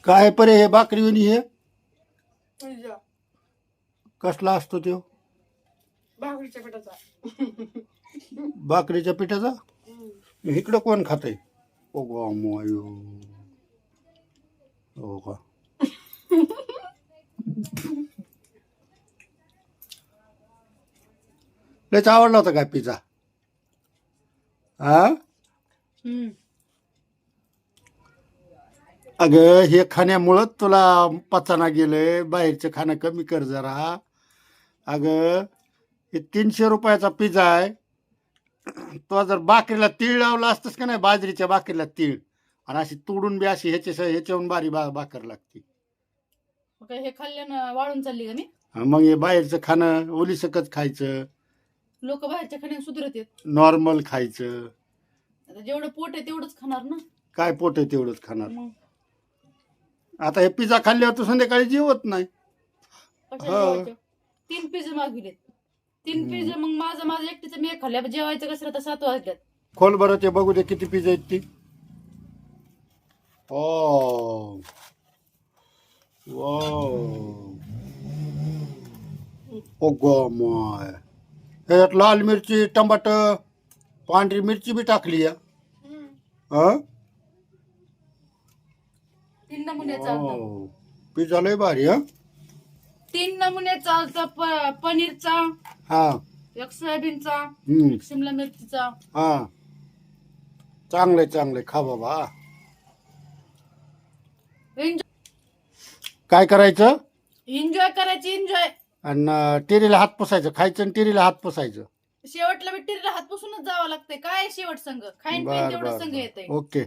काय परे हे भाकरी वणी हे पिझ्झा कसला असतो तो भाकरीच्या पिठाचा. भाकरीच्या पिठाचा इकडं कोण खातंय ओ गो मोयो हो का लयच आवडला होता काय पिझ्झा हा अगं हे खाण्यामुळं तुला पचाना गेलंय बाहेरचं खाणं कमी कर जरा अगं हे 300 रुपयाचा पिझ्झा आहे तो जर भाकरीला तीळ लावला असतंस का नाही बाजरीच्या भाकरीला तीळ आणि अशी तोडून बी अशी ह्याच्याहून बारी भाकर लागते हे खाल्ल्यानं वाळून चालली का नाही. मग हे बाहेरचं खाणं ओलीसकच खायचं लोक बाहेरच्या खाण्यात सुधरत आहेत. नॉर्मल खायचं आता जेवढं पोट आहे तेवढंच खाणार ना. काय पोट आहे तेवढंच खाणार मग आता हे पिझ्झा खाल्ल्यावर तर संध्याकाळी जेवत नाही कशाला जेवायचं? 3 पिझ्झा मागविलेत. 3 पिझ्झा मग माझं एकटीचं मी एक खाल्ल्या जेवायचं कसं तर 7 वाजल्यात. खोल बरं ते बघू दे किती पिझ्झा आहेत ती ओ ओ गो माय ह्याच्यात लाल मिरची टमाट पांढरी मिरची बी टाकली या 3 नमुन्याचा आलता. पिझ्झा लय भारी हा 3 नमुन्याचा आलता. पनीरचा, हा एक सोयाबीनचा, एक शिमला मिरचीचा. हा चांगलंय खा बाबा काय करायचं एन्जॉय करायची एन्जॉय. आणि टिरीला हात पुसायचं खायचं आणि टिरीला हात पुसायचं शेवटला बिट्टीला हात पुसूनच जावं लागतंय. काय शेवट संघ खाईन पिईन बर तेवढं बर संघ येतंय. ओके